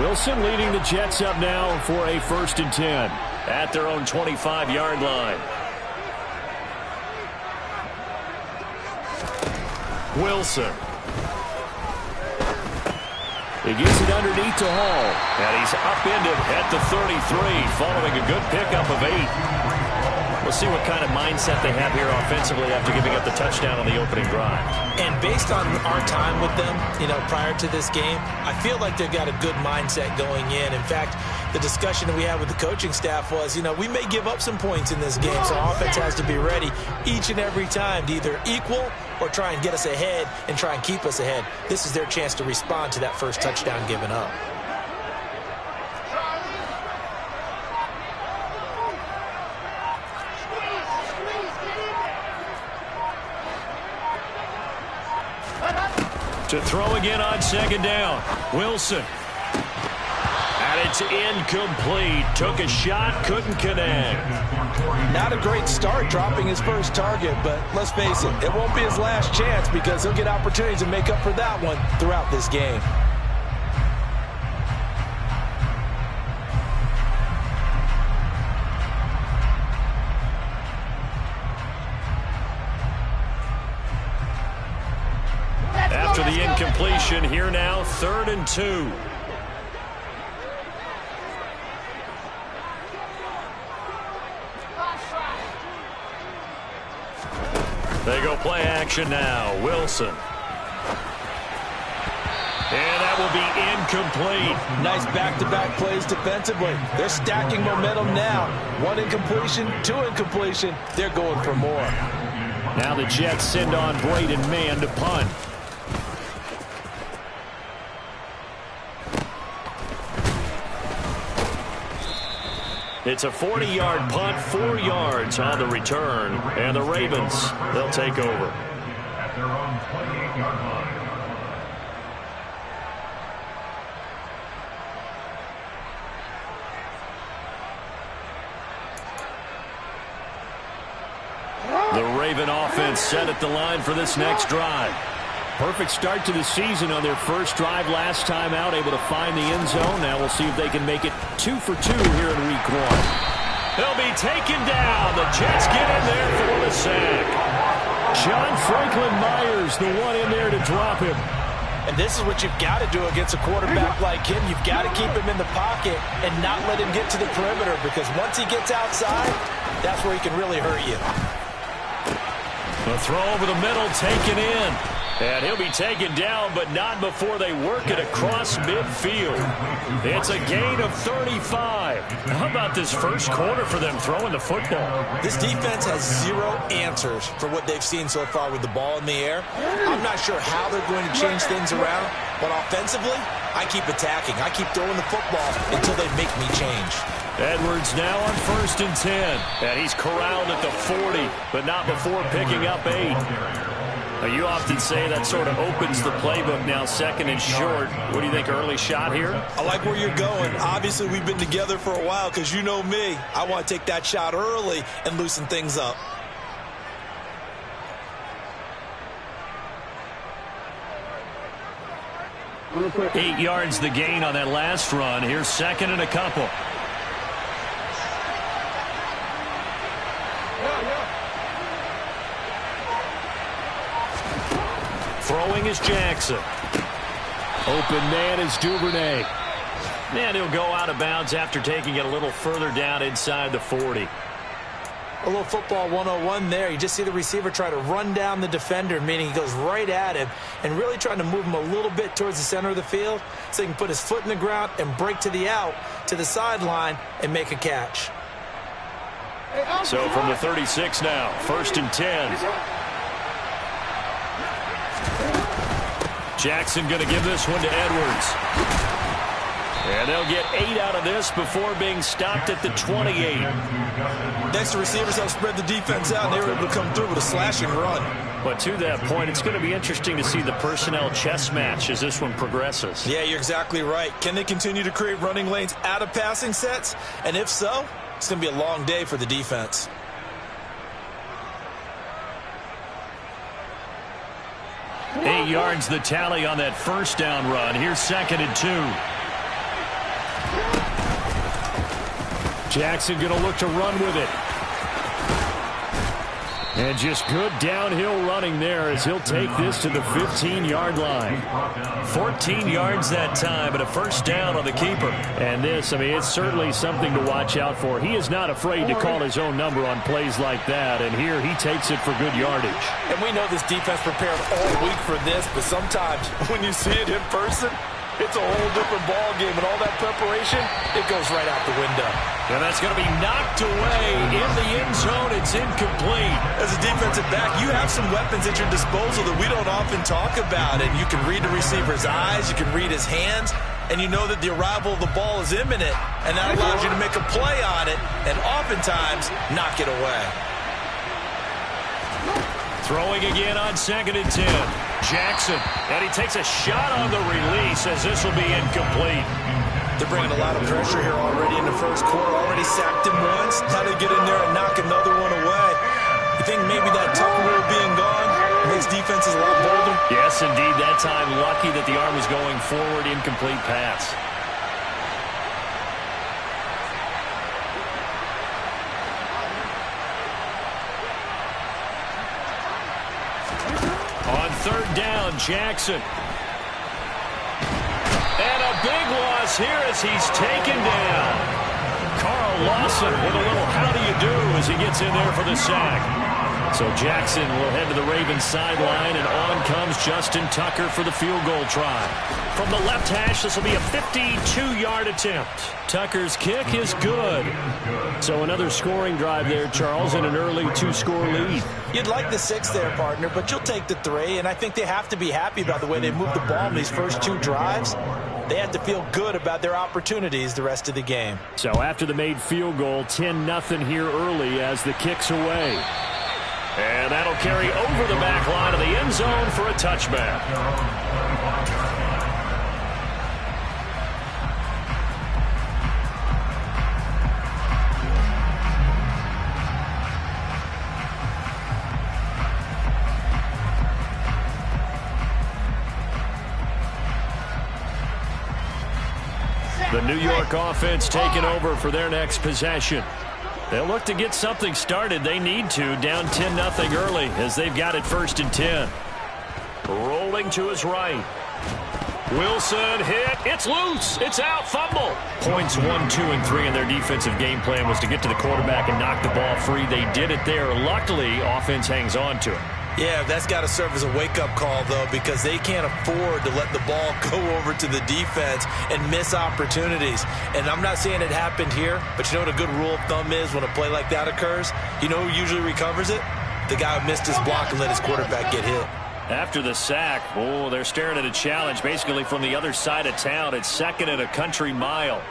Wilson leading the Jets up now for a 1st and 10 at their own 25-yard line. Wilson. He gets it underneath to Hall. And he's upended at the 33 following a good pickup of 8. We'll see what kind of mindset they have here offensively after giving up the touchdown on the opening drive. And based on our time with them, prior to this game, I feel like they've got a good mindset going in. In fact, the discussion that we had with the coaching staff was, we may give up some points in this game, so our offense has to be ready each and every time to either equal or try and get us ahead and try and keep us ahead. This is their chance to respond to that first touchdown given up. To throw again on 2nd down. Wilson. And it's incomplete. Took a shot, couldn't connect. Not a great start dropping his first target, but let's face it, it won't be his last chance because he'll get opportunities to make up for that one throughout this game. After the incompletion, here now, 3rd and 2. They go play action now. Wilson. And that will be incomplete. Nice back-to-back plays defensively. They're stacking momentum now. 1 incompletion, 2 incompletion. They're going for more. Now the Jets send on Braden Mann to punt. It's a 40-yard punt, 4 yards on the return. And the Ravens, they'll take over. At their own 28-yard line. The Raven offense set at the line for this next drive. Perfect start to the season on their first drive last time out, able to find the end zone. Now we'll see if they can make it 2 for 2 here in week 1. They'll be taken down. The Jets get in there for the sack. John Franklin Myers, the one in there to drop him. And this is what you've got to do against a quarterback like him. You've got to keep him in the pocket and not let him get to the perimeter, because once he gets outside, that's where he can really hurt you. The throw over the middle, taken in. And he'll be taken down, but not before they work it across midfield. It's a gain of 35. How about this first quarter for them throwing the football? This defense has 0 answers for what they've seen so far with the ball in the air. I'm not sure how they're going to change things around, but offensively, I keep attacking. I keep throwing the football until they make me change. Edwards now on 1st and 10. And he's corralled at the 40, but not before picking up 8. Now, you often say that sort of opens the playbook now, 2nd and short. What do you think, early shot here? I like where you're going. Obviously, we've been together for a while because you know me. I want to take that shot early and loosen things up. Eight yards the gain on that last run. Here's 2nd and a couple. Throwing is Jackson. Open man is Duvernay. And he'll go out of bounds after taking it a little further down inside the 40. A little football 101 there. You just see the receiver try to run down the defender, meaning he goes right at him and really trying to move him a little bit towards the center of the field so he can put his foot in the ground and break to the out, to the sideline, and make a catch. So from the 36 now, 1st and 10. Jackson going to give this one to Edwards. And they'll get 8 out of this before being stopped at the 28. Next, the receivers help spread the defense out, and they were able to come through with a slashing run. But to that point, it's going to be interesting to see the personnel chess match as this one progresses. Yeah, you're exactly right. Can they continue to create running lanes out of passing sets? And if so, it's going to be a long day for the defense. Eight 8 yards the tally on that first down run. Here's 2nd and 2. Jackson going to look to run with it. And just good downhill running there as he'll take this to the 15-yard line. 14 yards that time and a first down on the keeper. And this, I mean, it's certainly something to watch out for. He is not afraid to call his own number on plays like that. And here he takes it for good yardage. And we know this defense prepared all week for this, but sometimes when you see it in person, it's a whole different ball game, and all that preparation, it goes right out the window. And that's going to be knocked away in the end zone. It's incomplete. As a defensive back, you have some weapons at your disposal that we don't often talk about, and you can read the receiver's eyes, you can read his hands, and you know that the arrival of the ball is imminent, and that allows you to make a play on it, and oftentimes knock it away. Throwing again on 2nd and 10. Jackson, and he takes a shot on the release as this will be incomplete. They're bringing a lot of pressure here already in the first quarter. Already sacked him once. Now they get in there and knock another one away. You think maybe that tuck rule being gone makes defenses a lot bolder? Yes, indeed. That time lucky that the arm was going forward. Incomplete pass. On 3rd down, Jackson. And a big loss here as he's taken down. Carl Lawson with a little how do you do as he gets in there for the sack. So Jackson will head to the Ravens sideline, and on comes Justin Tucker for the field goal try. From the left hash, this will be a 52-yard attempt. Tucker's kick is good. So another scoring drive there, Charles, and an early 2-score lead. You'd like the 6 there, partner, but you'll take the 3, and I think they have to be happy about the way they moved the ball in these first 2 drives. They have to feel good about their opportunities the rest of the game. So after the made field goal, 10-0 here early as the kick's away. And that'll carry over the back line of the end zone for a touchback. The New York offense taking over for their next possession. They'll look to get something started. They need to, down 10-0 early as they've got it 1st and 10. Rolling to his right. Wilson hit. It's loose. It's out. Fumble. Points 1, 2, and 3 in their defensive game plan was to get to the quarterback and knock the ball free. They did it there. Luckily, offense hangs on to it. Yeah, that's got to serve as a wake-up call, though, because they can't afford to let the ball go over to the defense and miss opportunities. And I'm not saying it happened here, but you know what a good rule of thumb is when a play like that occurs? You know who usually recovers it? The guy who missed his block and let his quarterback get hit. After the sack, oh, they're staring at a challenge basically from the other side of town. It's 2nd and a country mile.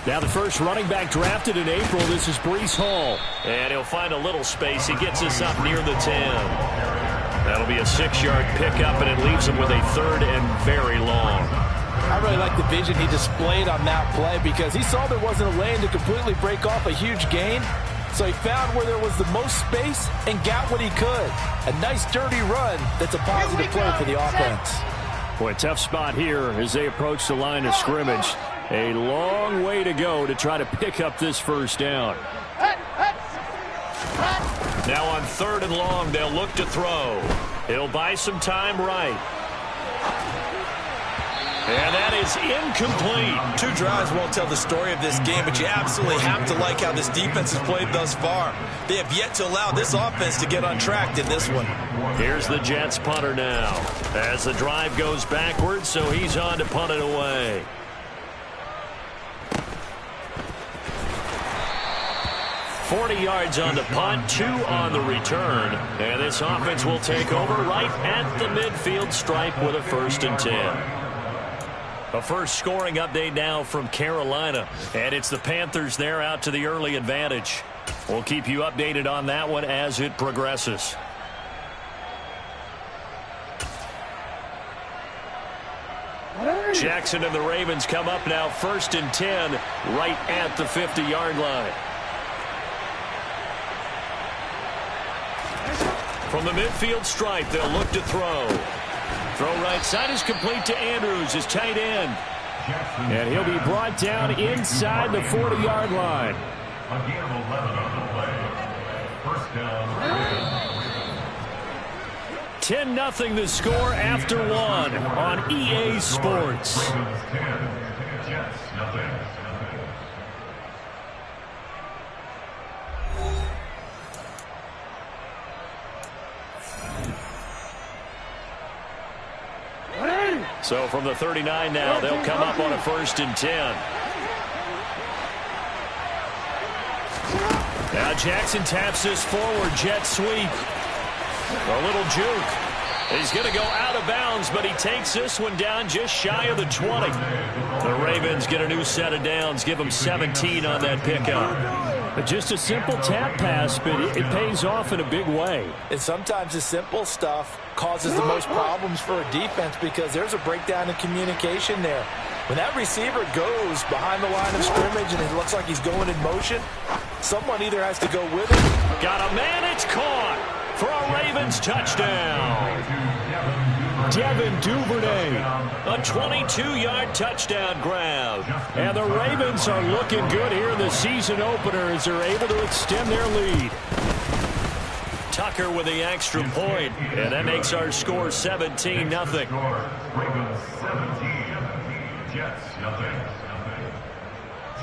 Now the first running back drafted in April, this is Breece Hall. And he'll find a little space. He gets us up near the 10. That'll be a 6-yard pickup, and it leaves him with a 3rd and very long. I really like the vision he displayed on that play because he saw there wasn't a lane to completely break off a huge gain. So he found where there was the most space and got what he could. A nice dirty run that's a positive play for the offense. Boy, tough spot here as they approach the line of scrimmage. A long way to go to try to pick up this first down. Now on 3rd and long, they'll look to throw. He'll buy some time right. And that is incomplete. 2 drives won't tell the story of this game, but you absolutely have to like how this defense has played thus far. They have yet to allow this offense to get on track in this one. Here's the Jets punter now as the drive goes backwards, so he's on to punt it away. $40 yards on the punt, 2 on the return. And this offense will take over right at the midfield stripe with a 1st and 10. A first scoring update now from Carolina. And it's the Panthers there out to the early advantage. We'll keep you updated on that one as it progresses. Jackson and the Ravens come up now 1st and 10 right at the 50-yard line. From the midfield stripe, they'll look to throw. Throw right side is complete to Andrews, his tight end. And he'll be brought down inside the 40-yard line. A gain of 11 on the play. First down. 10-0 the score after one on EA Sports. Ravens 10, Jets nothing. So from the 39 now, they'll come up on a 1st and 10. Now Jackson taps this forward, jet sweep. A little juke. He's going to go out of bounds, but he takes this one down just shy of the 20. The Ravens get a new set of downs, give them 17 on that pickup. Just a simple tap pass, but it pays off in a big way. And sometimes the simple stuff causes the most problems for a defense because there's a breakdown in communication there. When that receiver goes behind the line of scrimmage and it looks like he's going in motion, someone either has to go with him. Got a man, it's caught for a Ravens touchdown. Devin Duvernay, a 22-yard touchdown grab. And the Ravens are looking good here in the season opener as they're able to extend their lead. Tucker with the extra point, and that makes our score 17-0. Ravens 17, Jets nothing.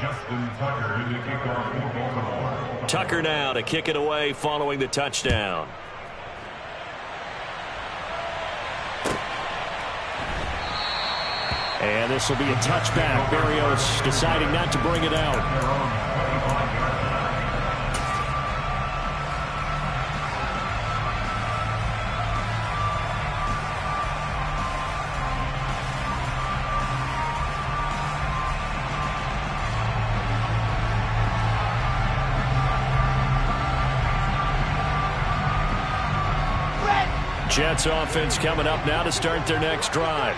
Justin Tucker to kick off for Baltimore. Tucker now to kick it away following the touchdown. And this will be a touchback. Berrios deciding not to bring it out. Jets offense coming up now to start their next drive.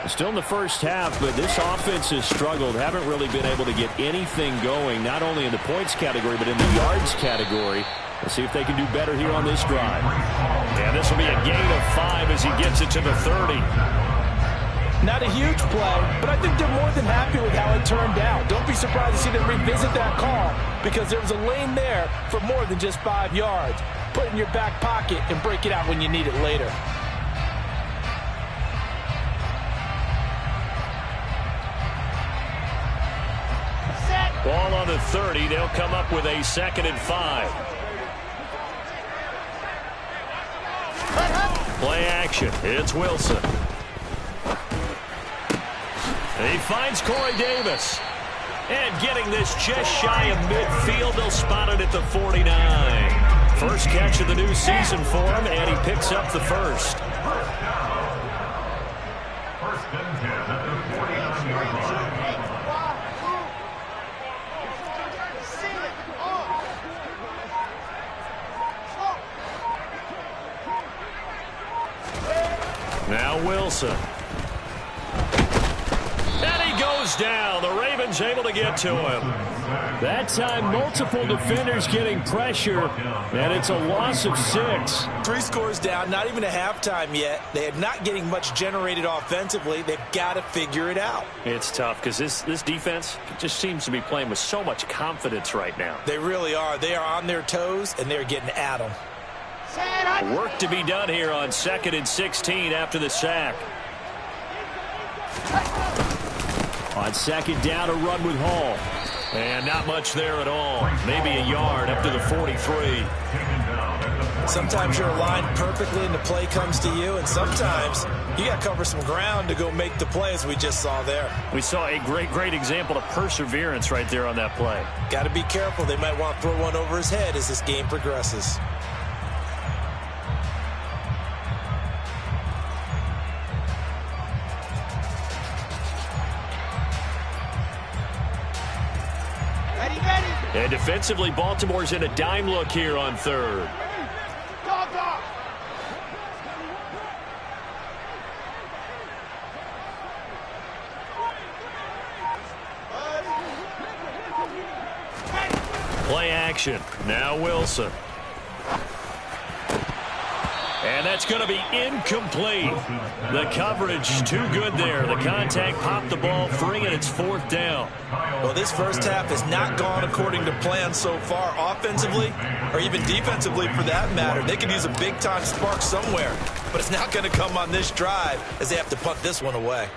Still in the first half, but this offense has struggled. Haven't really been able to get anything going, not only in the points category, but in the yards category. Let's see if they can do better here on this drive. And this will be a gain of 5 as he gets it to the 30. Not a huge play, but I think they're more than happy with how it turned out. Don't be surprised to see them revisit that call because there was a lane there for more than just 5 yards. Put it in your back pocket and break it out when you need it later. Ball on the 30. They'll come up with a 2nd and 5. Play action. It's Wilson. He finds Corey Davis. And getting this just shy of midfield, they'll spot it at the 49. First catch of the new season for him, and he picks up the first. First and 10 at the 49-yard line. Now Wilson. And he goes down. The Ravens able to get to him. That time, multiple defenders getting pressure, and it's a loss of 6. 3 scores down, not even a halftime yet. They are not getting much generated offensively. They've got to figure it out. It's tough because this defense just seems to be playing with so much confidence right now. They really are. They are on their toes, and they're getting at them. Work to be done here on 2nd and 16 after the sack. On 2nd down, a run with Hall. And not much there at all. Maybe a yard up to the 43. Sometimes you're aligned perfectly and the play comes to you, and sometimes you got to cover some ground to go make the play, as we just saw there. We saw a great example of perseverance right there on that play. Got to be careful. They might want to throw one over his head as this game progresses. And defensively, Baltimore's in a dime look here on 3rd. Play action. Now Wilson. And that's going to be incomplete. The coverage too good there. The contact popped the ball free, and it's 4th down. Well, this first half has not gone according to plan so far offensively or even defensively for that matter. They could use a big-time spark somewhere, but it's not going to come on this drive as they have to punt this one away.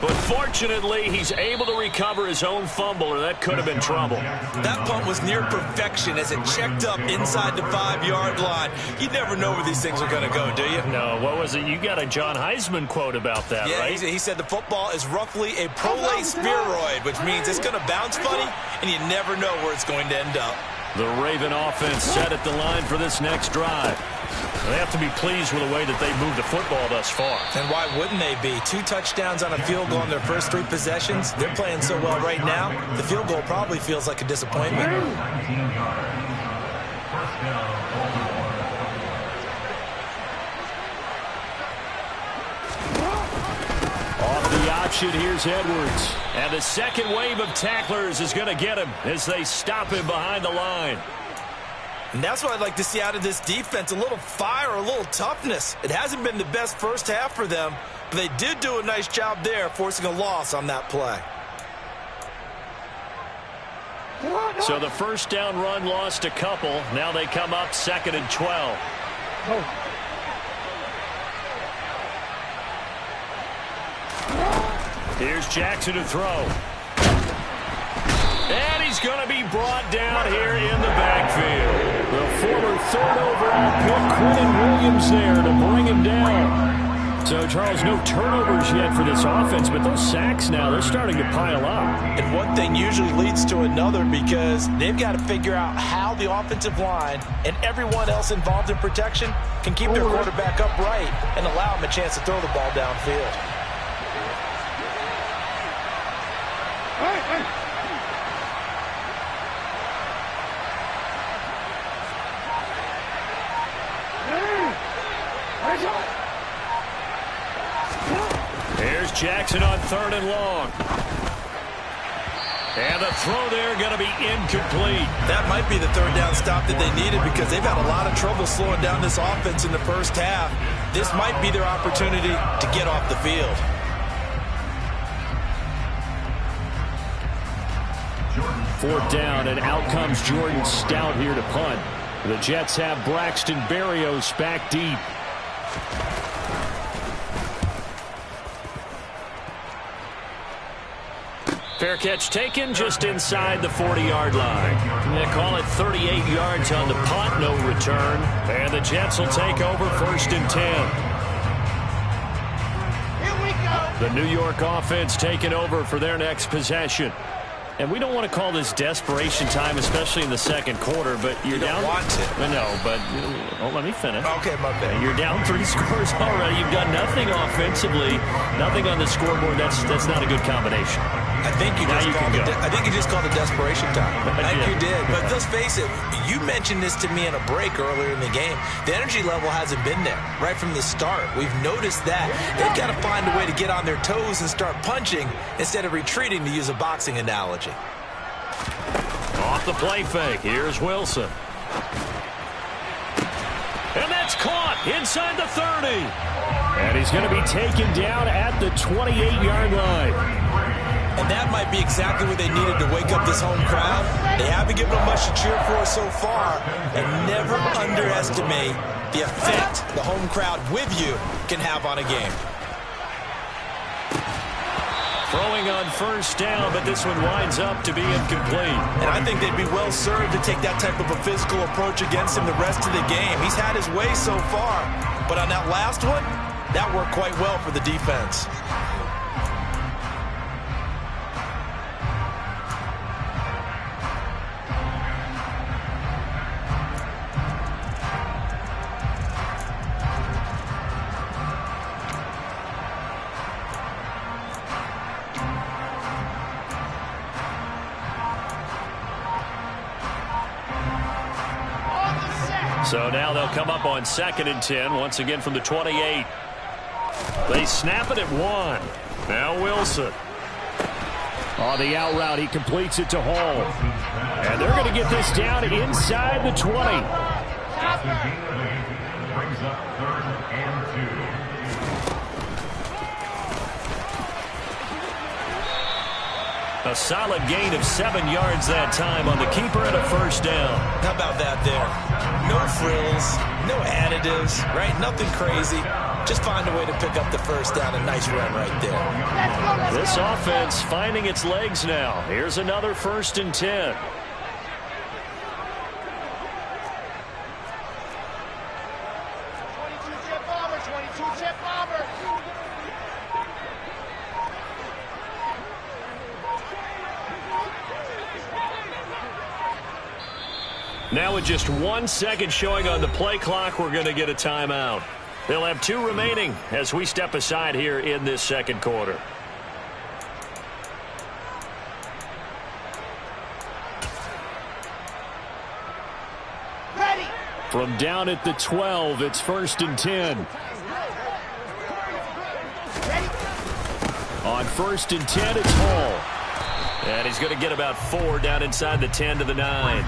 But fortunately, he's able to recover his own fumble, or that could have been trouble. That punt was near perfection as it checked up inside the 5-yard line. You never know where these things are going to go, do you? No, what was it? You got a John Heisman quote about that, right? Yeah, he said the football is roughly a prolate spheroid, which means it's going to bounce funny, and you never know where it's going to end up. The Raven offense set at the line for this next drive. They have to be pleased with the way that they moved the football thus far. And why wouldn't they be? 2 touchdowns on a field goal in their first 3 possessions. They're playing so well right now, the field goal probably feels like a disappointment. 19 yards. First down, Baltimore. Off the option, here's Edwards. And the second wave of tacklers is going to get him as they stop him behind the line. And that's what I'd like to see out of this defense, a little fire, a little toughness. It hasn't been the best first half for them, but they did do a nice job there, forcing a loss on that play. So the first down run lost a couple. Now they come up 2nd and 12. Here's Jackson to throw. And he's going to be brought down here in the backfield. The former 3rd overall pick, Quentin Williams, there to bring him down. So, Charles, no turnovers yet for this offense, but those sacks now, they're starting to pile up. And one thing usually leads to another because they've got to figure out how the offensive line and everyone else involved in protection can keep their quarterback upright and allow him a chance to throw the ball downfield. Here's Jackson on 3rd and long. And the throw there going to be incomplete. That might be the 3rd down stop that they needed because they've had a lot of trouble slowing down this offense in the first half. This might be their opportunity to get off the field. 4th down, and out comes Jordan Stout here to punt. The Jets have Braxton Berrios back deep. Fair catch taken just inside the 40-yard line. They call it 38 yards on the punt, no return. And the Jets will take over 1st and 10. The New York offense taking over for their next possession. And we don't want to call this desperation time, especially in the second quarter, but you're down. Want to. No, but let me finish. Okay, my bad. You're down 3 scores already. You've done nothing offensively, nothing on the scoreboard. That's not a good combination. I think you just called it desperation time. I think you did. But let's face it, you mentioned this to me in a break earlier in the game. The energy level hasn't been there right from the start. We've noticed that. They've got to find a way to get on their toes and start punching instead of retreating, to use a boxing analogy. Off the play fake. Here's Wilson. And that's caught inside the 30. And he's going to be taken down at the 28-yard line. And that might be exactly what they needed to wake up this home crowd. They haven't given them much to cheer for so far. And never underestimate the effect the home crowd with you can have on a game. Throwing on 1st down, but this one winds up to be incomplete. And I think they'd be well served to take that type of a physical approach against him the rest of the game. He's had his way so far. But on that last one, that worked quite well for the defense. So now they'll come up on 2nd and 10, once again from the 28. They snap it at 1. Now Wilson. On the out route, he completes it to Hall. And they're going to get this down inside the 20. Brings up 3rd and 2. A solid gain of 7 yards that time on the keeper and a first down. How about that there? No frills, no additives, right? Nothing crazy. Just find a way to pick up the first down. A nice run right there. This offense finding its legs now. Here's another 1st and 10. Now with just 1 second showing on the play clock, we're going to get a timeout. They'll have 2 remaining as we step aside here in this second quarter. Ready. From down at the 12, it's 1st and 10. Ready. On 1st and 10, it's Hall. And he's going to get about 4 down inside the 10 to the 9.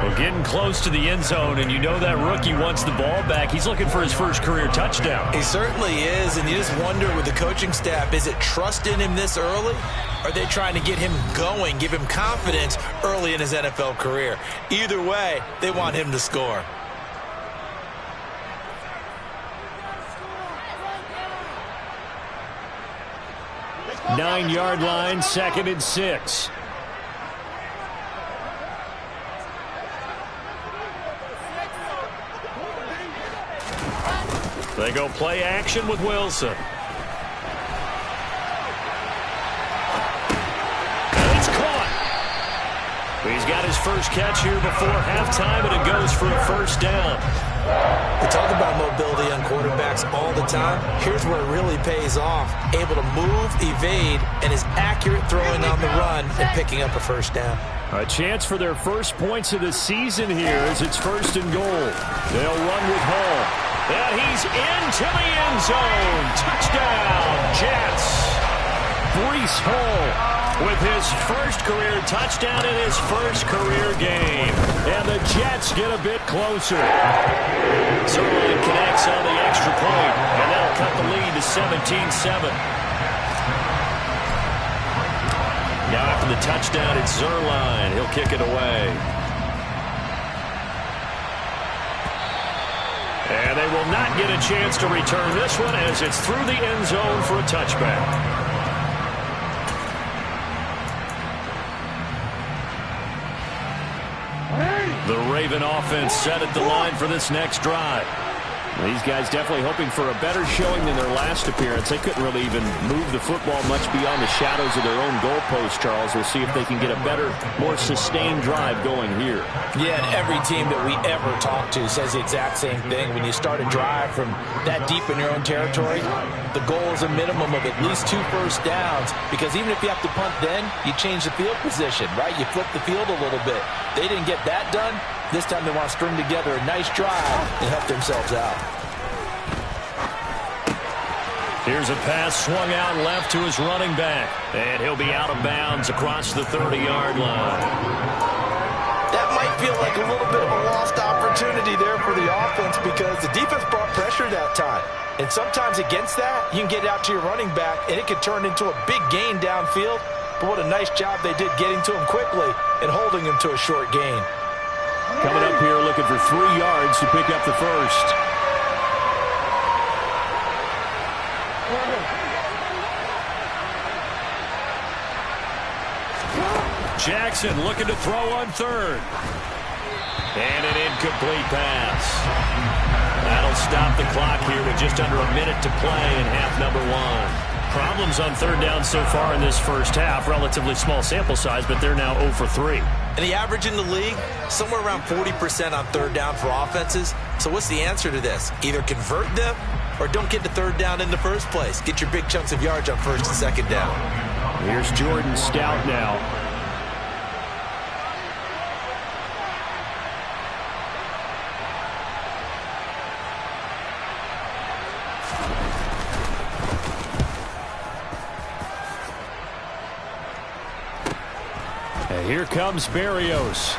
We're getting close to the end zone, and you know that rookie wants the ball back. He's looking for his first career touchdown. He certainly is, and you just wonder with the coaching staff, is it trust in him this early? Or are they trying to get him going, give him confidence early in his NFL career? Either way, they want him to score. Nine-yard line, 2nd and 6. They go play action with Wilson. And it's caught. He's got his first catch here before halftime, and it goes for a first down. We talk about mobility on quarterbacks all the time. Here's where it really pays off. Able to move, evade, and is accurate throwing on the run and picking up a first down. A chance for their first points of the season here as it's 1st and goal. They'll run with Hall. And he's into the end zone. Touchdown, Jets. Breece Hall with his first career touchdown in his first career game. And the Jets get a bit closer. Zerline connects on the extra point, and that'll cut the lead to 17-7. Now after the touchdown, it's Zerline. He'll kick it away. And they will not get a chance to return this one as it's through the end zone for a touchback. The Raven offense set at the line for this next drive. These guys definitely hoping for a better showing than their last appearance. They couldn't really even move the football much beyond the shadows of their own goalpost, Charles. We'll see if they can get a better, more sustained drive going here. Yeah, and every team that we ever talk to says the exact same thing. When you start a drive from that deep in your own territory, the goal is a minimum of at least 2 first downs, because even if you have to punt then, you change the field position, right? You flip the field a little bit. They didn't get that done. This time they want to string together a nice drive and help themselves out. Here's a pass swung out left to his running back. And he'll be out of bounds across the 30-yard line. That might feel like a little bit of a lost opportunity there for the offense, because the defense brought pressure that time. And sometimes against that, you can get out to your running back, and it could turn into a big gain downfield. But what a nice job they did getting to him quickly and holding him to a short gain. Coming up here looking for 3 yards to pick up the first. Jackson looking to throw on 3rd. And an incomplete pass. That'll stop the clock here with just under a minute to play in half number 1. Problems on 3rd down so far in this first half. Relatively small sample size, but they're now 0 for 3. And the average in the league, somewhere around 40% on 3rd down for offenses. So what's the answer to this? Either convert them or don't get to 3rd down in the first place. Get your big chunks of yards on 1st and 2nd down. Here's Jordan Stout now. Here comes Berrios.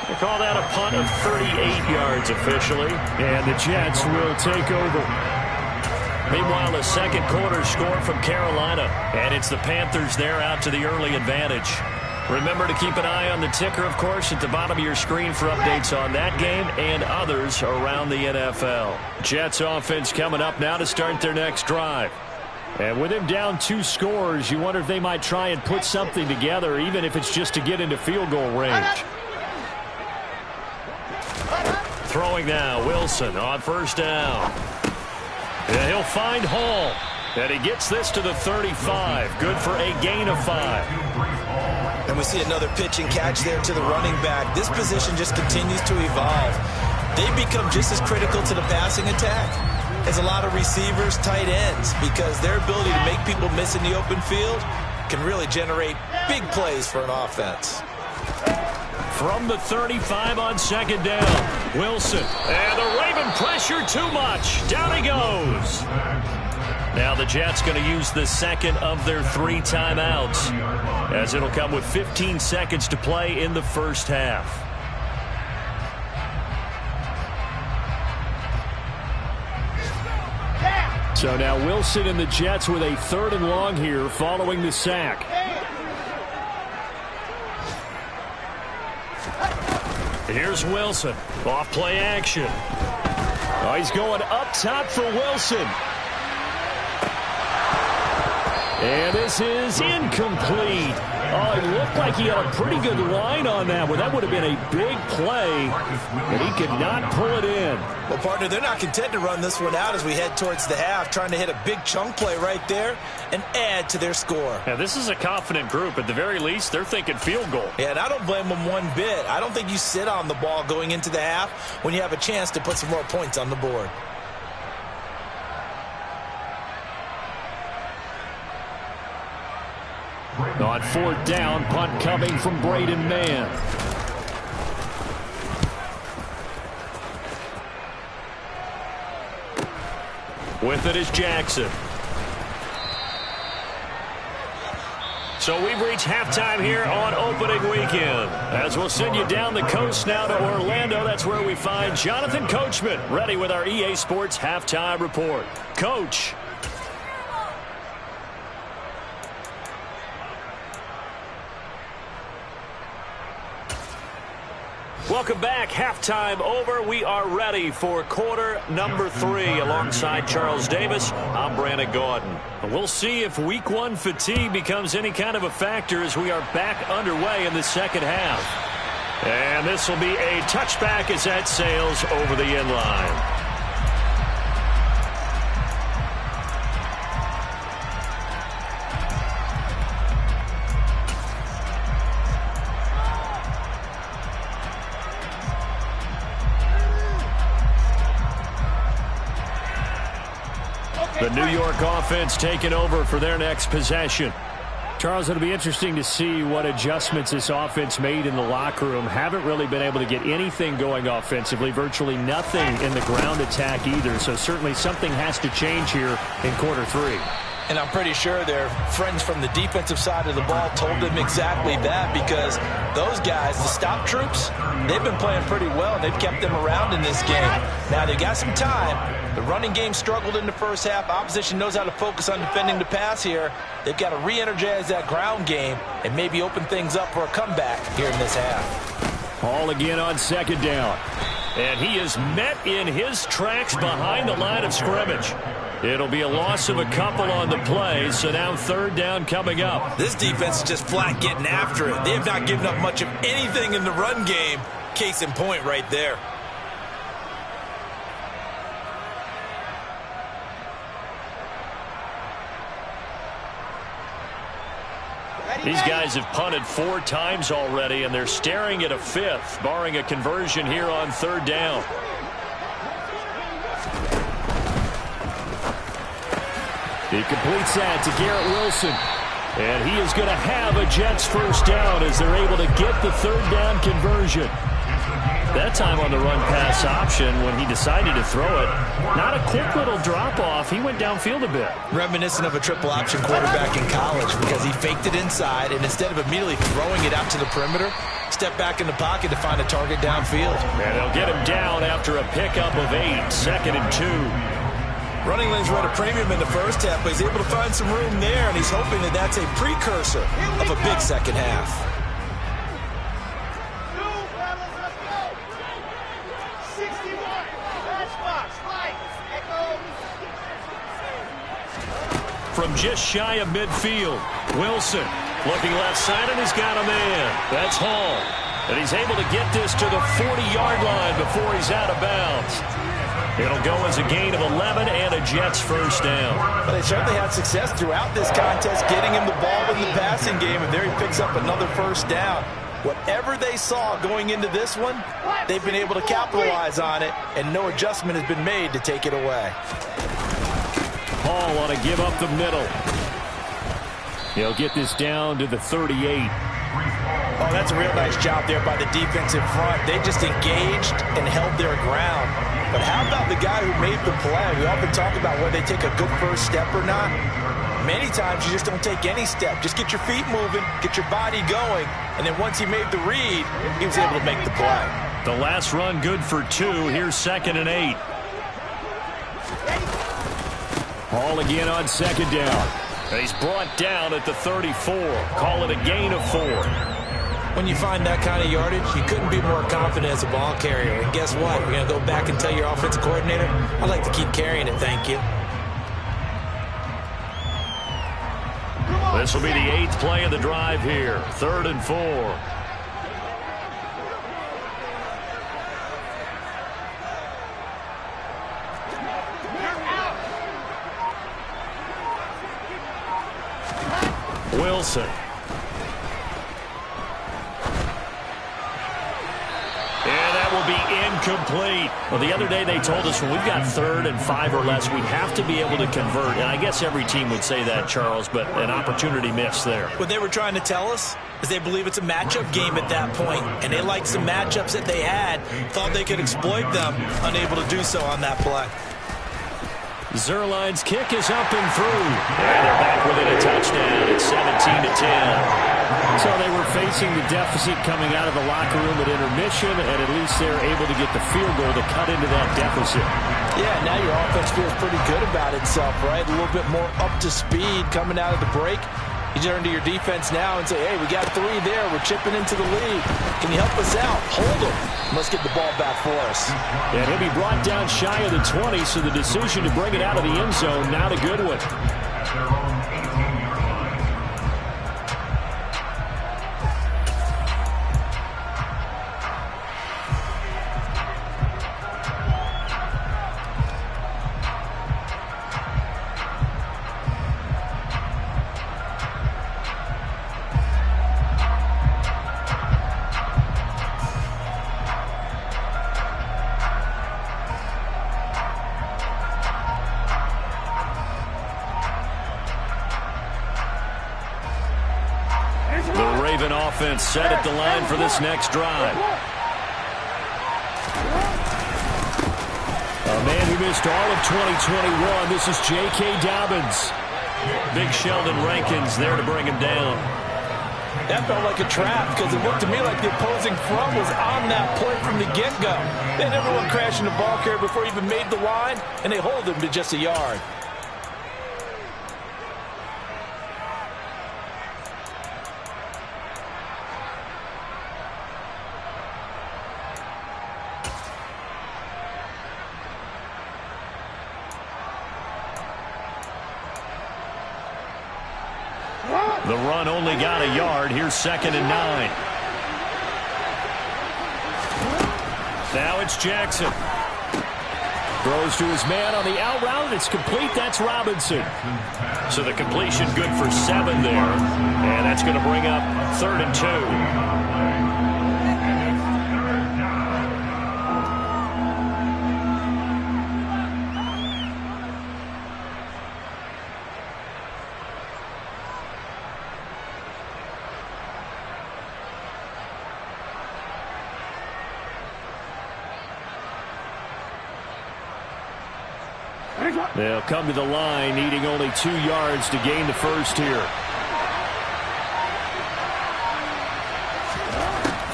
They call that a punt of 38 yards officially. And the Jets will take over. Meanwhile, a second quarter score from Carolina. And it's the Panthers there out to the early advantage. Remember to keep an eye on the ticker, of course, at the bottom of your screen for updates on that game and others around the NFL. Jets offense coming up now to start their next drive. And with him down 2 scores, you wonder if they might try and put something together, even if it's just to get into field goal range. Throwing now, Wilson on first down. And he'll find Hall. And he gets this to the 35. Good for a gain of 5. And we see another pitch and catch there to the running back. This position just continues to evolve. They become just as critical to the passing attack as a lot of receivers, tight ends, because their ability to make people miss in the open field can really generate big plays for an offense. From the 35 on second down, Wilson. And the Raven pressure too much. Down he goes. Now the Jets going to use the second of their 3 timeouts, as it'll come with 15 seconds to play in the first half. So now Wilson and the Jets with a 3rd and long here following the sack. Here's Wilson. Off play action. Oh, he's going up top for Wilson. And this is incomplete. Oh, it looked like he had a pretty good line on that one. That would have been a big play, but he could not pull it in. Well, partner, they're not content to run this one out as we head towards the half, trying to hit a big chunk play right there and add to their score. Now, this is a confident group. At the very least, they're thinking field goal. Yeah, and I don't blame them one bit. I don't think you sit on the ball going into the half when you have a chance to put some more points on the board. On 4th down, punt coming from Braden Mann. With it is Jackson. So we've reached halftime here on opening weekend. As we'll send you down the coast now to Orlando, that's where we find Jonathan Coachman, ready with our EA Sports halftime report. Coach. Welcome back. Halftime over. We are ready for quarter number 3. Alongside Charles Davis, I'm Brandon Gordon. We'll see if week 1 fatigue becomes any kind of a factor as we are back underway in the second half. And this will be a touchback as that sails over the end line. The New York offense taking over for their next possession. Charles, it'll be interesting to see what adjustments this offense made in the locker room. Haven't really been able to get anything going offensively, virtually nothing in the ground attack either. So certainly something has to change here in quarter 3. And I'm pretty sure their friends from the defensive side of the ball told them exactly that, because those guys, the stop troops, they've been playing pretty well, and they've kept them around in this game. Now, they got some time. The running game struggled in the first half. Opposition knows how to focus on defending the pass here. They've got to re-energize that ground game and maybe open things up for a comeback here in this half. Hall again on second down. And he is met in his tracks behind the line of scrimmage. It'll be a loss of a couple on the play, so now 3rd down coming up. This defense is just flat getting after it. They have not given up much of anything in the run game. Case in point right there. These guys have punted 4 times already, and they're staring at a 5th, barring a conversion here on 3rd down. He completes that to Garrett Wilson. And he is going to have a Jets first down as they're able to get the 3rd down conversion. That time on the run-pass option when he decided to throw it. Not a quick little drop-off. He went downfield a bit. Reminiscent of a triple option quarterback in college because he faked it inside, and instead of immediately throwing it out to the perimeter, stepped back in the pocket to find a target downfield. And they'll get him down after a pickup of 8, 2nd and 2. Running lanes were at a premium in the first half, but he's able to find some room there, and he's hoping that that's a precursor of a big second half. From just shy of midfield, Wilson looking left side, and he's got a man. That's Hall. And he's able to get this to the 40-yard line before he's out of bounds. It'll go as a gain of 11 and a Jets first down. But they certainly had success throughout this contest, getting him the ball in the passing game, and there he picks up another first down. Whatever they saw going into this one, they've been able to capitalize on it, and no adjustment has been made to take it away. Hall on a give up the middle. He'll get this down to the 38. Oh, that's a real nice job there by the defense in front. They just engaged and held their ground. But how about the guy who made the play? We often talk about whether they take a good first step or not. Many times you just don't take any step. Just get your feet moving, get your body going, and then once he made the read, he was able to make the play. The last run good for 2. Here's 2nd and 8. Hall again on 2nd down. And he's brought down at the 34. Call it a gain of 4. When you find that kind of yardage, you couldn't be more confident as a ball carrier. And guess what? You're going to go back and tell your offensive coordinator, I'd like to keep carrying it, thank you. This will be the 8th play of the drive here. 3rd and 4. Wilson. And that will be incomplete. Well, the other day they told us when we've got 3rd and 5 or less, we have to be able to convert. And I guess every team would say that, Charles, but an opportunity missed there. What they were trying to tell us is they believe it's a matchup game at that point, and they liked some matchups that they had, thought they could exploit them, unable to do so on that play. Zerline's kick is up and through. And they're back within a touchdown. It's 17-10. So they were facing the deficit coming out of the locker room at intermission, and at least they're able to get the field goal to cut into that deficit. Yeah, now your offense feels pretty good about itself, right? A little bit more up to speed coming out of the break. You turn to your defense now and say, hey, we got 3 there. We're chipping into the lead. Can you help us out? Hold them. Let's get the ball back for us. And he'll be brought down shy of the 20, so the decision to bring it out of the end zone, not a good one. Offense set at the line for this next drive. A man who missed all of 2021. This is J.K. Dobbins. Big Sheldon Rankins there to bring him down. That felt like a trap because it looked to me like the opposing front was on that play from the get-go. They never went crashing the ball carrier before he even made the line, and they hold him to just a yard. The run only got a yard. Here's 2nd and 9. Now it's Jackson. Throws to his man on the out route. It's complete. That's Robinson. So the completion good for 7 there. And that's going to bring up 3rd and 2. They'll come to the line, needing only 2 yards to gain the first here.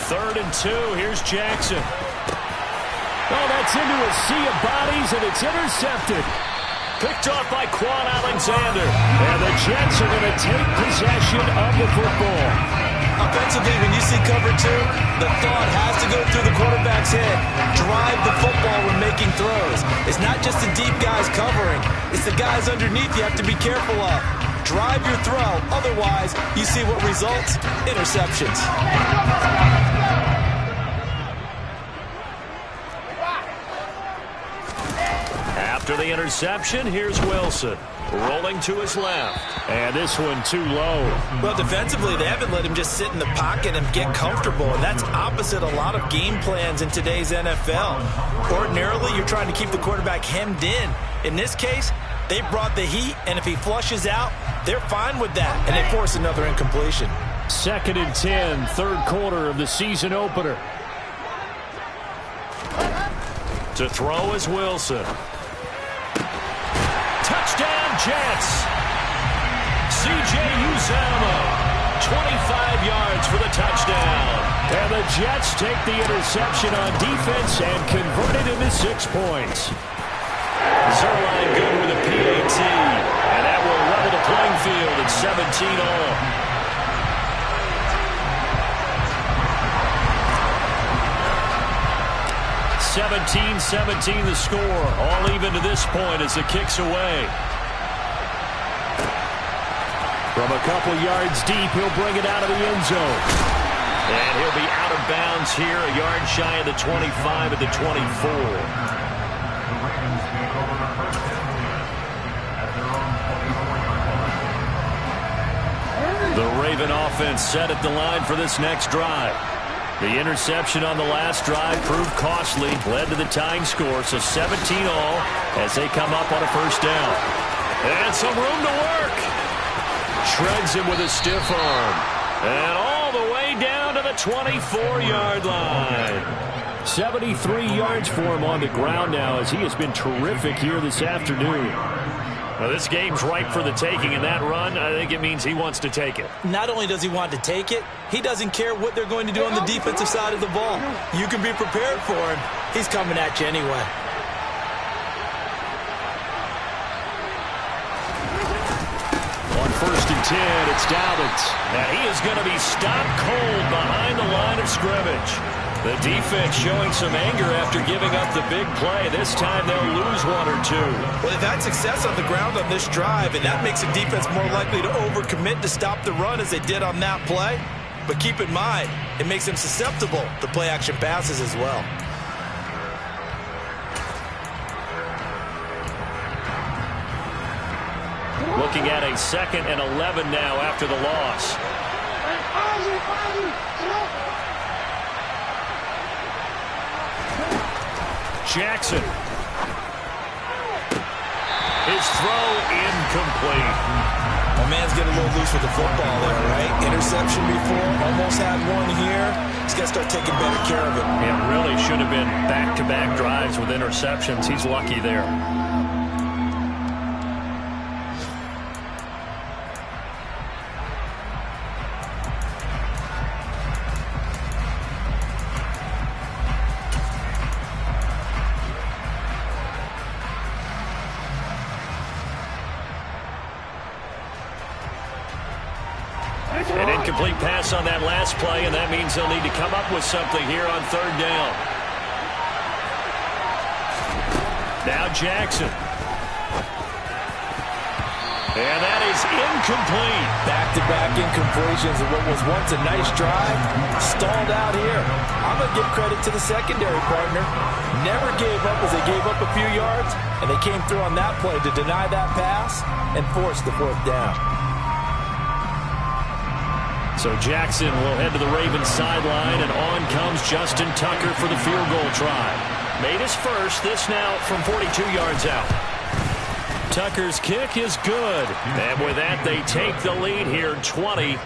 3rd and 2. Here's Jackson. Oh, that's into a sea of bodies, and it's intercepted. Picked off by Quan Alexander. And the Jets are going to take possession of the football. Offensively, when you see cover 2, the thought has to go through the quarterback's head. Drive the football when making throws. It's not just the deep guys covering. It's the guys underneath you have to be careful of. Drive your throw. Otherwise, you see what results? Interceptions. After the interception, here's Wilson. Rolling to his left. And this one too low. Well, defensively, they haven't let him just sit in the pocket and get comfortable, and that's opposite a lot of game plans in today's NFL. Ordinarily, you're trying to keep the quarterback hemmed in. In this case, they brought the heat, and if he flushes out, they're fine with that, and they force another incompletion. 2nd and 10, 3rd quarter of the season opener. To throw is Wilson. Touchdown, Jets. C.J. Uzomah, 25 yards for the touchdown. And the Jets take the interception on defense and convert it into 6 points. Zerline good with a PAT. And that will level the playing field at 17 all. (17-17) the score. All even to this point as the kick's away. From a couple yards deep, he'll bring it out of the end zone. And he'll be out of bounds here, a yard shy of the 25 at the 24. The Raven offense set at the line for this next drive. The interception on the last drive proved costly, led to the tying score, so 17 all as they come up on a first down. And some room to work. Shreds him with a stiff arm. And all the way down to the 24-yard line. 73 yards for him on the ground now as he has been terrific here this afternoon. Now, this game's ripe for the taking, and that run, I think it means he wants to take it. Not only does he want to take it, he doesn't care what they're going to do on the defensive side of the ball. You can be prepared for him. He's coming at you anyway. On 1st and 10, it's Dobbins. And he is going to be stopped cold behind the line of scrimmage. The defense showing some anger after giving up the big play. This time they'll lose 1 or 2. Well, they've had success on the ground on this drive, and that makes the defense more likely to overcommit to stop the run as they did on that play. But keep in mind, it makes them susceptible to play-action passes as well. Looking at a 2nd and 11 now after the loss. Jackson. His throw incomplete. My man's getting a little loose with the football there, right? Interception before, almost had one here. He's got to start taking better care of it. It really should have been back-to-back drives with interceptions. He's lucky there. An incomplete pass on that last play, and that means they'll need to come up with something here on 3rd down. Now Jackson. And that is incomplete. Back-to-back incompletions of what was once a nice drive. Stalled out here. I'm going to give credit to the secondary partner. Never gave up as they gave up a few yards, and they came through on that play to deny that pass and force the 4th down. So Jackson will head to the Ravens sideline, and on comes Justin Tucker for the field goal try. Made his first, this now from 42 yards out. Tucker's kick is good. And with that, they take the lead here 20-17.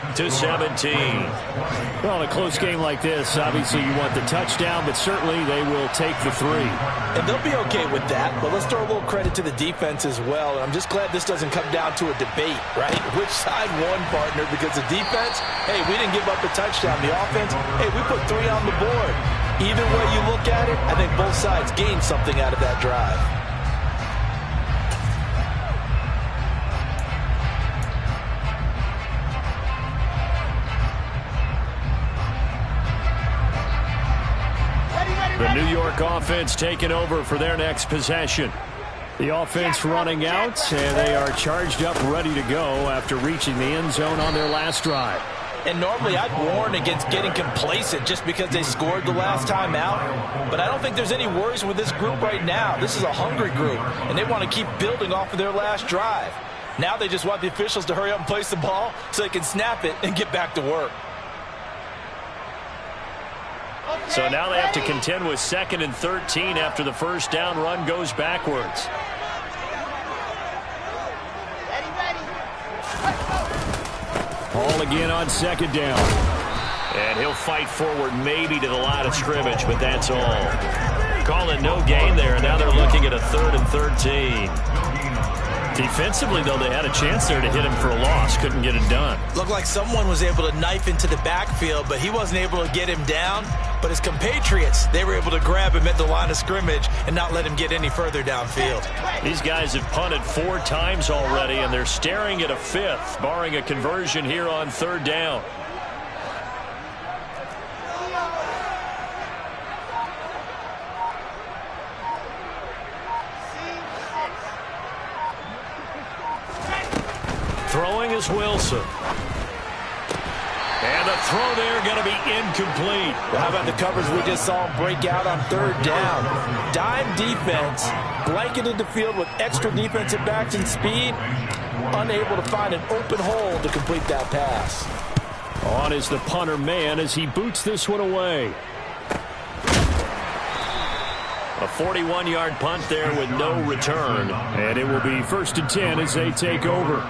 Well, in a close game like this, obviously you want the touchdown, but certainly they will take the 3. And they'll be okay with that, but let's throw a little credit to the defense as well. And I'm just glad this doesn't come down to a debate, right? Which side won, partner? Because the defense, hey, we didn't give up a touchdown. The offense, hey, we put 3 on the board. Either way you look at it, I think both sides gained something out of that drive. The New York offense taking over for their next possession. The offense running out, and they are charged up, ready to go after reaching the end zone on their last drive. And normally I'd warn against getting complacent just because they scored the last time out. But I don't think there's any worries with this group right now. This is a hungry group, and they want to keep building off of their last drive. Now they just want the officials to hurry up and place the ball so they can snap it and get back to work. So now they have to contend with 2nd and 13 after the first down run goes backwards. Ball again on 2nd down. And he'll fight forward maybe to the line of scrimmage, but that's all. Calling no gain there, and now they're looking at a 3rd and 13. Defensively, though, they had a chance there to hit him for a loss. Couldn't get it done. Looked like someone was able to knife into the backfield, but he wasn't able to get him down. But his compatriots, they were able to grab him at the line of scrimmage and not let him get any further downfield. These guys have punted 4 times already, and they're staring at a 5th, barring a conversion here on 3rd down. Throwing is Wilson. And the throw there going to be incomplete. Well, how about the coverage we just saw break out on 3rd down? Dime defense, blanketed the field with extra defensive backs and speed, unable to find an open hole to complete that pass. On is the punter man as he boots this one away. A 41-yard punt there with no return. And it will be 1st and 10 as they take over.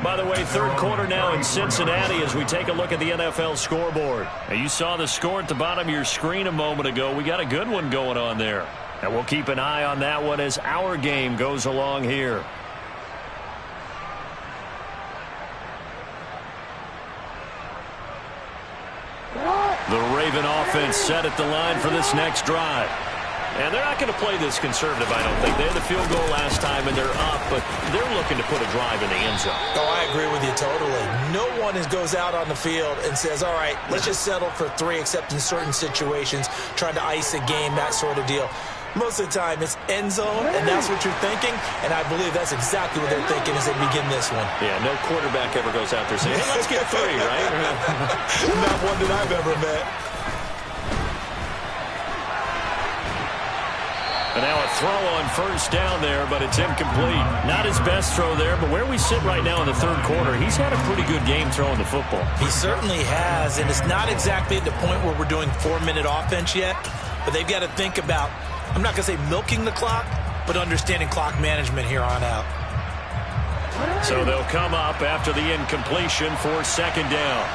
By the way, 3rd quarter now in Cincinnati as we take a look at the NFL scoreboard. Now, you saw the score at the bottom of your screen a moment ago. We got a good one going on there. And we'll keep an eye on that one as our game goes along here. The Raven offense set at the line for this next drive. And they're not going to play this conservative, I don't think. They had the field goal last time, and they're up, but they're looking to put a drive in the end zone. Oh, I agree with you totally. No one goes out on the field and says, all right, let's just settle for 3, except in certain situations, trying to ice a game, that sort of deal. Most of the time, it's end zone, and that's what you're thinking, and I believe that's exactly what they're thinking as they begin this one. Yeah, no quarterback ever goes out there saying, hey, let's get 3, right? Not one that I've ever met. And now a throw on 1st down there, but it's incomplete. Not his best throw there, but where we sit right now in the 3rd quarter, he's had a pretty good game throwing the football. He certainly has, and it's not exactly at the point where we're doing 4-minute offense yet, but they've got to think about, I'm not going to say milking the clock, but understanding clock management here on out. So they'll come up after the incompletion for 2nd down.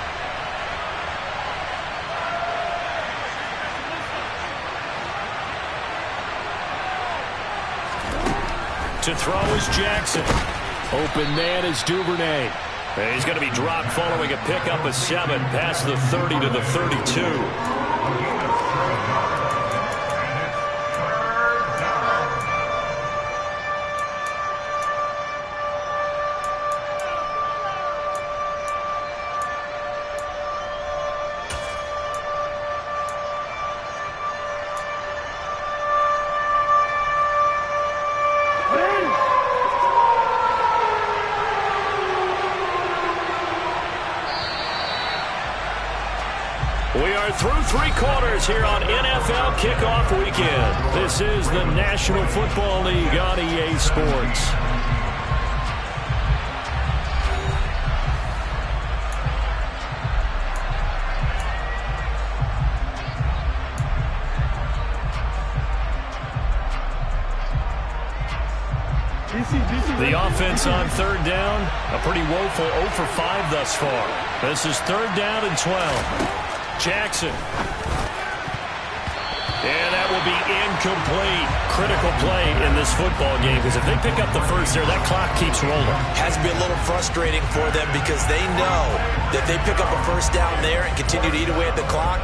To throw is Jackson. Open man is Duvernay. And he's going to be dropped following a pickup of 7 past the 30 to the 32. Through 3 quarters here on NFL Kickoff Weekend. This is the National Football League on EA Sports. The offense on third down, a pretty woeful 0 for 5 thus far. This is third down and 12. Jackson. And that will be incomplete. Critical play in this football game, because if they pick up the first there, that clock keeps rolling. Has to be a little frustrating for them because they know that they pick up a first down there and continue to eat away at the clock,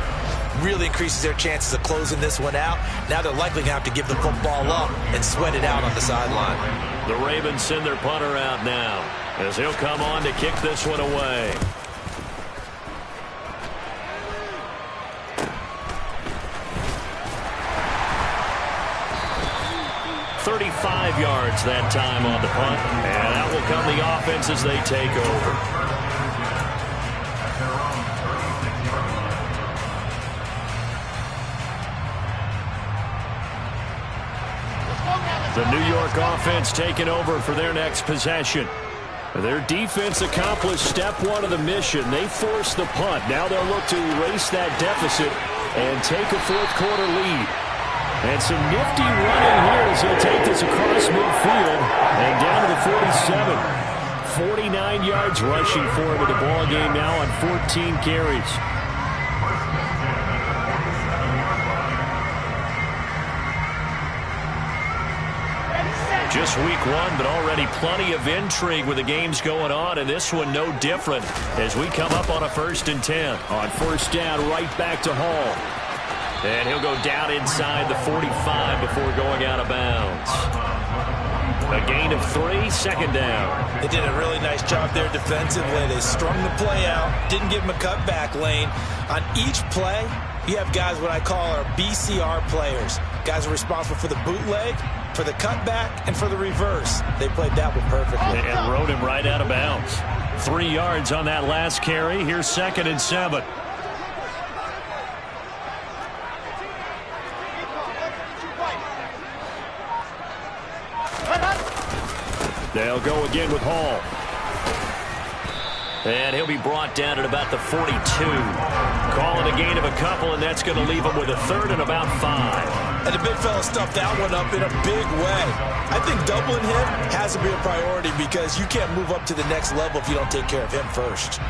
really increases their chances of closing this one out. Now they're likely going to have to give the football up and sweat it out on the sideline. The Ravens send their punter out now as he'll come on to kick this one away. "35 yards that time on the punt, and out will come the offense as they take over. The New York offense taking over for their next possession. Their defense accomplished step one of the mission. They forced the punt. Now they'll look to erase that deficit and take a fourth quarter lead. And some nifty running here as he'll take this across midfield and down to the 47. 49 yards rushing for him in the ball game now on 14 carries. Just week one, but already plenty of intrigue with the games going on, and this one no different as we come up on a 1st and 10. On first down, right back to Hall. And he'll go down inside the 45 before going out of bounds. A gain of 3, second down. They did a really nice job there defensively. They strung the play out, didn't give him a cutback lane. On each play, you have guys what I call our BCR players. Guys are responsible for the bootleg, for the cutback, and for the reverse. They played that one perfectly. And rode him right out of bounds. 3 yards on that last carry. Here's 2nd and 7. They'll go again with Hall. And he'll be brought down at about the 42. Calling a gain of a couple, and that's going to leave him with a 3rd and about 5. And the big fella stuffed that one up in a big way. I think doubling him has to be a priority because you can't move up to the next level if you don't take care of him first.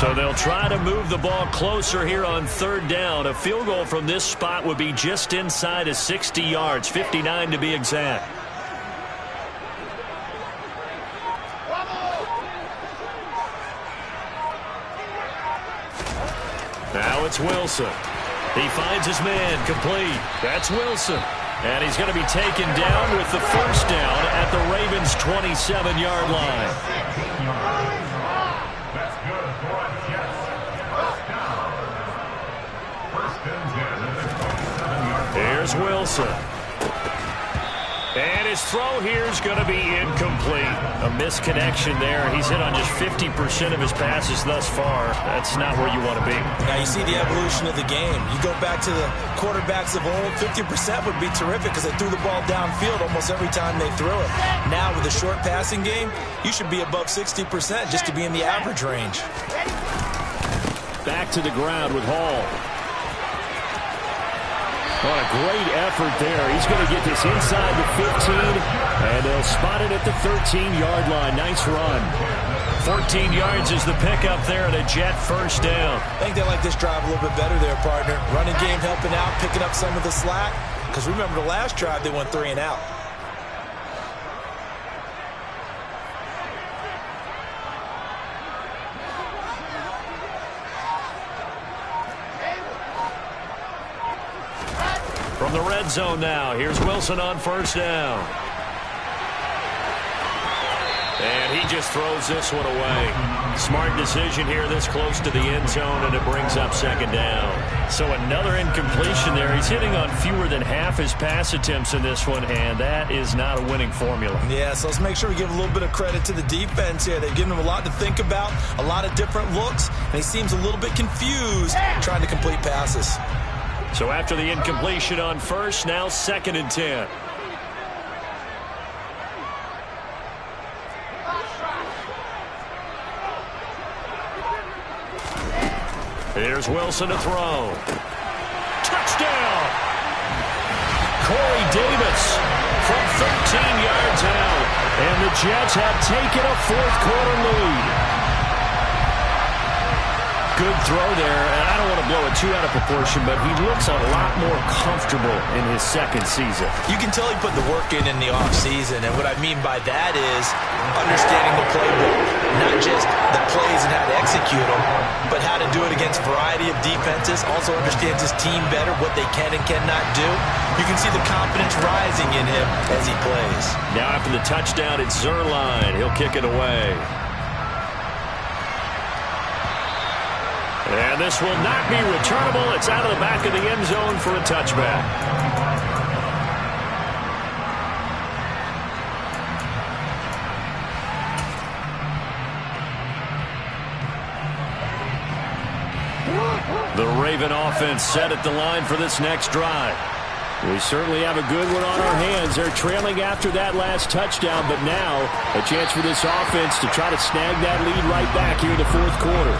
So they'll try to move the ball closer here on third down. A field goal from this spot would be just inside of 60 yards, 59 to be exact. Now it's Wilson. He finds his man complete. That's Wilson. And he's going to be taken down with the first down at the Ravens' 27-yard line. Here's Wilson. And his throw here is going to be incomplete. A misconnection there. He's hit on just 50% of his passes thus far. That's not where you want to be. Now you see the evolution of the game. You go back to the quarterbacks of old, 50% would be terrific because they threw the ball downfield almost every time they threw it. Now with a short passing game, you should be above 60% just to be in the average range. Back to the ground with Hall. What a great effort there. He's going to get this inside the 15, and they'll spot it at the 13-yard line. Nice run. 14 yards is the pickup there and a Jet first down. I think they like this drive a little bit better there, partner. Running game helping out, picking up some of the slack. Because remember the last drive, they went 3 and out. From the red zone now, here's Wilson on first down. And he just throws this one away. Smart decision here this close to the end zone, and it brings up second down. So another incompletion there. He's hitting on fewer than half his pass attempts in this one, and that is not a winning formula. Yeah, so let's make sure we give a little bit of credit to the defense here. They've given him a lot to think about, a lot of different looks, and he seems a little bit confused trying to complete passes. So after the incompletion on first, now 2nd and 10. Here's Wilson to throw. Touchdown! Corey Davis from 13 yards out. And the Jets have taken a fourth-quarter lead. Good throw there, and I don't want to blow it too out of proportion, but he looks a lot more comfortable in his second season. You can tell he put the work in the offseason, and what I mean by that is understanding the playbook. Not just the plays and how to execute them, but how to do it against a variety of defenses. Also understands his team better, what they can and cannot do. You can see the confidence rising in him as he plays. Now after the touchdown, it's Zuerlein. He'll kick it away. And this will not be returnable. It's out of the back of the end zone for a touchback. The Raven offense set at the line for this next drive. We certainly have a good one on our hands. They're trailing after that last touchdown, but now a chance for this offense to try to snag that lead right back here in the fourth quarter.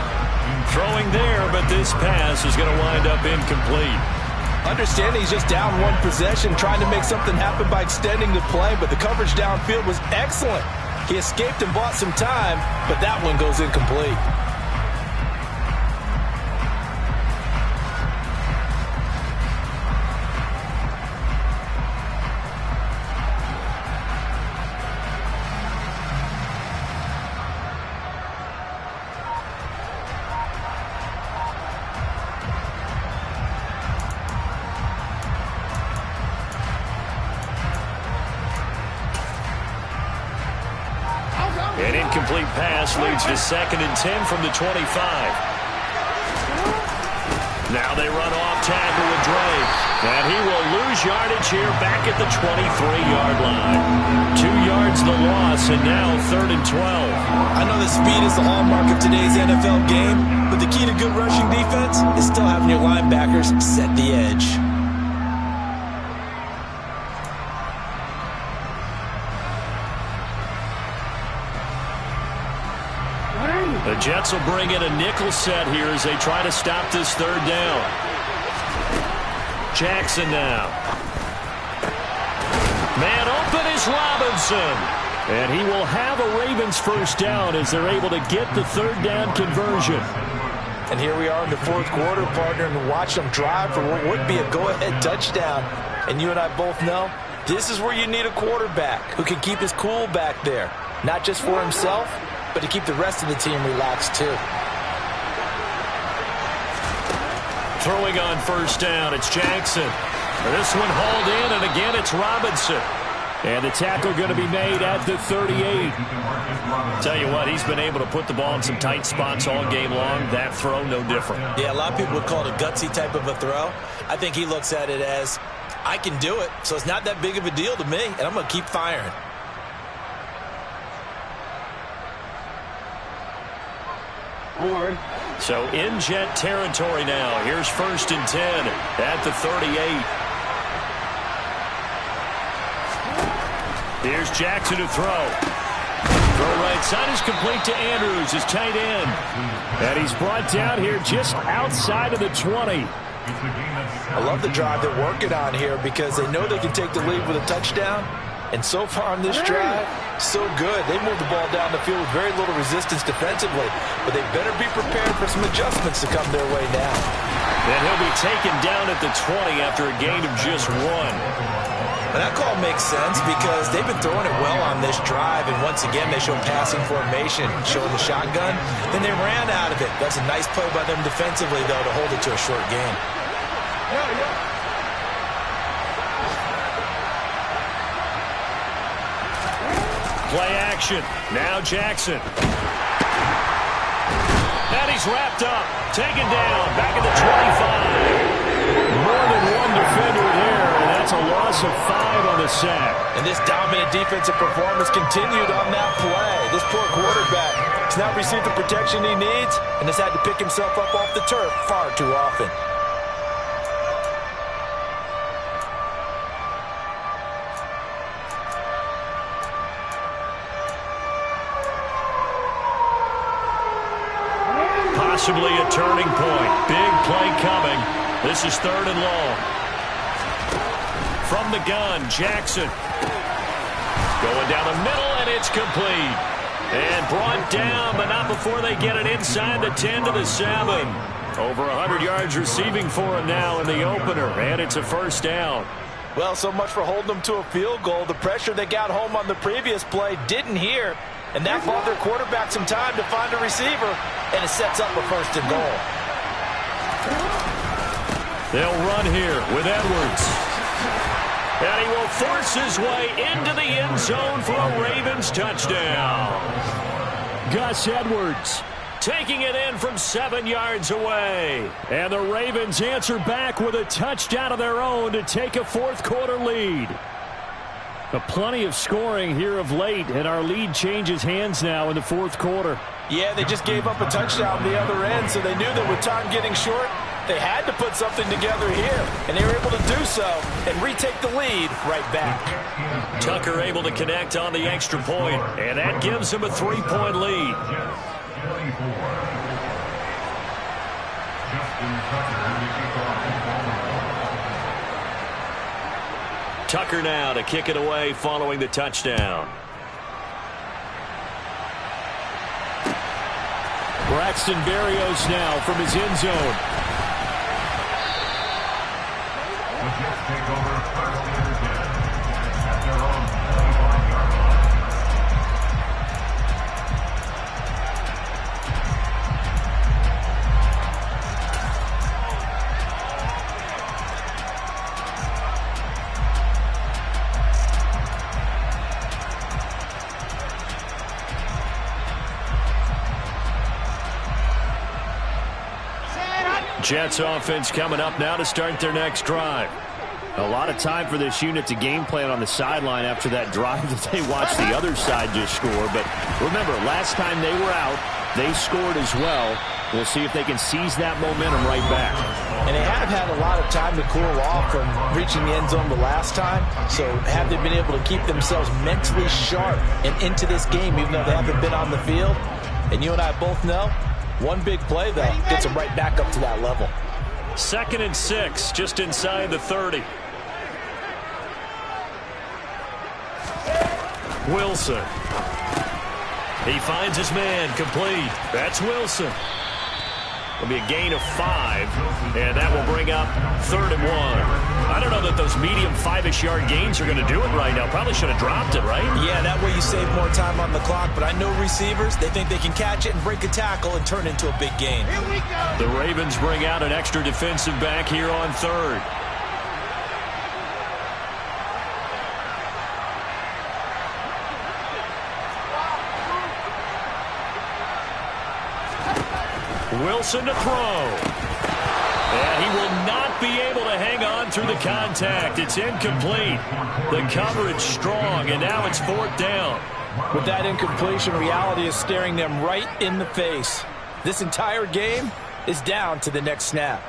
Throwing there, but this pass is going to wind up incomplete. Understanding he's just down one possession, trying to make something happen by extending the play, but the coverage downfield was excellent. He escaped and bought some time, but that one goes incomplete. An incomplete pass leads to 2nd and 10 from the 25. Now they run off tackle with Drake. And he will lose yardage here back at the 23-yard line. 2 yards the loss, and now 3rd and 12. I know that speed is the hallmark of today's NFL game, but the key to good rushing defense is still having your linebackers set the edge. The Jets will bring in a nickel set here as they try to stop this 3rd down. Jackson now. Man open is Robinson. And he will have a Ravens first down as they're able to get the 3rd down conversion. And here we are in the fourth quarter, partner, and watch them drive for what would be a go-ahead touchdown. And you and I both know this is where you need a quarterback who can keep his cool back there. Not just for himself, but to keep the rest of the team relaxed too. Throwing on first down, it's Jackson. This one hauled in, and again it's Robinson. And the tackle going to be made at the 38. Tell you what, he's been able to put the ball in some tight spots all game long. That throw, no different. Yeah, a lot of people would call it a gutsy type of a throw. I think he looks at it as, I can do it, so it's not that big of a deal to me, and I'm going to keep firing. So in Jet territory now. Here's 1st and 10 at the 38. Here's Jackson to throw. Throw right side is complete to Andrews, his tight end. And he's brought down here just outside of the 20. I love the drive they're working on here because they know they can take the lead with a touchdown. And so far on this drive, so good. They moved the ball down the field with very little resistance defensively. But they better be prepared for some adjustments to come their way now. And he'll be taken down at the 20 after a gain of just 1. And that call makes sense because they've been throwing it well on this drive. And once again, they show passing formation, showing the shotgun. Then they ran out of it. That's a nice play by them defensively, though, to hold it to a short gain. Play action. Now Jackson. And he's wrapped up. Taken down. Back at the 25. More than one defender there, and that's a loss of 5 on the sack. And this dominant defensive performance continued on that play. This poor quarterback has not received the protection he needs and has had to pick himself up off the turf far too often. Possibly a turning point. Big play coming. This is 3rd and long. From the gun, Jackson. Going down the middle, and it's complete. And brought down, but not before they get it inside the 10 to the 7. Over 100 yards receiving for him now in the opener, and it's a first down. Well, so much for holding them to a field goal. The pressure they got home on the previous play didn't hear, and that bought their quarterback some time to find a receiver, and it sets up a first and goal. They'll run here with Edwards. And he will force his way into the end zone for a Ravens touchdown. Gus Edwards taking it in from 7 yards away. And the Ravens answer back with a touchdown of their own to take a fourth-quarter lead. But plenty of scoring here of late, and our lead changes hands now in the fourth quarter. Yeah, they just gave up a touchdown on the other end, so they knew that with time getting short, they had to put something together here, and they were able to do so and retake the lead right back. Tucker able to connect on the extra point, and that gives him a 3-point lead. Tucker now to kick it away following the touchdown. Braxton Berrios now from his end zone. Take over first and 10 at their own 25-yard Jets offense coming up now to start their next drive. A lot of time for this unit to game plan on the sideline after that drive that they watched the other side just score. But remember, last time they were out, they scored as well. We'll see if they can seize that momentum right back. And they have had a lot of time to cool off from reaching the end zone the last time. So have they been able to keep themselves mentally sharp and into this game, even though they haven't been on the field? And you and I both know, one big play, though, gets them right back up to that level. 2nd and 6, just inside the 30. Wilson. He finds his man complete. That's Wilson. It'll be a gain of 5, and that will bring up 3rd and 1. I don't know that those medium 5-ish yard gains are going to do it right now. Probably should have dropped it, right? Yeah, that way you save more time on the clock, but I know receivers, they think they can catch it and break a tackle and turn into a big gain. The Ravens bring out an extra defensive back here on 3rd. Wilson to throw. And he will not be able to hang on through the contact. It's incomplete. The coverage strong, and now it's 4th down. With that incompletion, reality is staring them right in the face. This entire game is down to the next snap.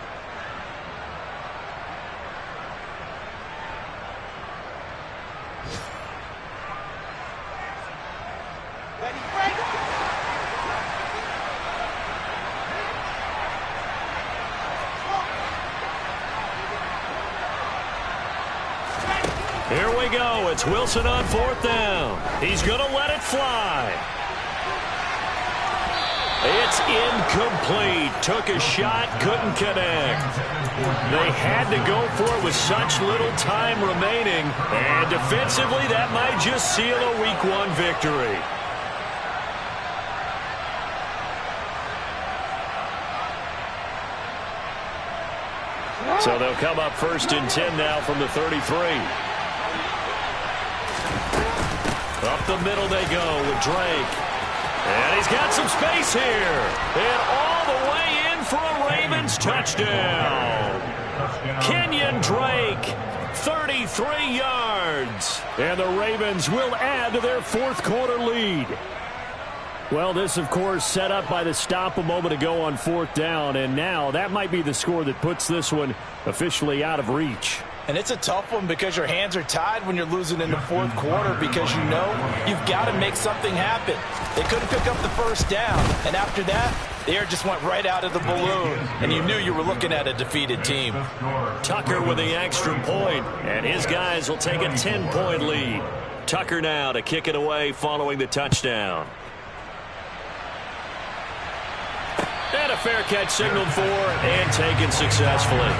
Here we go. It's Wilson on 4th down. He's going to let it fly. It's incomplete. Took a shot, couldn't connect. They had to go for it with such little time remaining. And defensively, that might just seal a Week 1 victory. So they'll come up 1st and 10 now from the 33. Up the middle they go with Drake. And he's got some space here. And all the way in for a Ravens touchdown. Kenyon Drake, 33 yards. And the Ravens will add to their fourth quarter lead. Well, this, of course, set up by the stop a moment ago on 4th down. And now that might be the score that puts this one officially out of reach. And it's a tough one because your hands are tied when you're losing in the fourth quarter because you know you've got to make something happen. They couldn't pick up the first down, and after that, the air just went right out of the balloon, and you knew you were looking at a defeated team. Tucker with the extra point, and his guys will take a 10-point lead. Tucker now to kick it away following the touchdown. And a fair catch signaled for and taken successfully.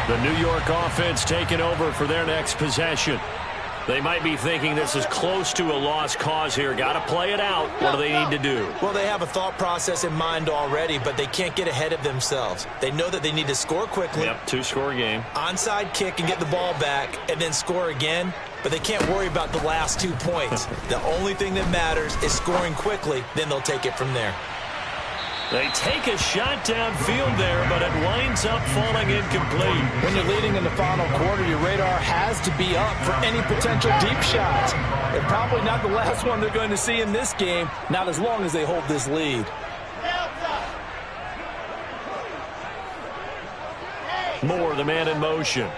The New York offense taking over for their next possession. They might be thinking this is close to a lost cause here. Got to play it out. What do they need to do? Well, they have a thought process in mind already, but they can't get ahead of themselves. They know that they need to score quickly. Yep, two-score game. Onside kick and get the ball back and then score again, but they can't worry about the last 2 points. The only thing that matters is scoring quickly, then they'll take it from there. They take a shot downfield there, but it winds up falling incomplete. When you're leading in the final quarter, your radar has to be up for any potential deep shots. And probably not the last one they're going to see in this game, not as long as they hold this lead. Moore, the man in motion.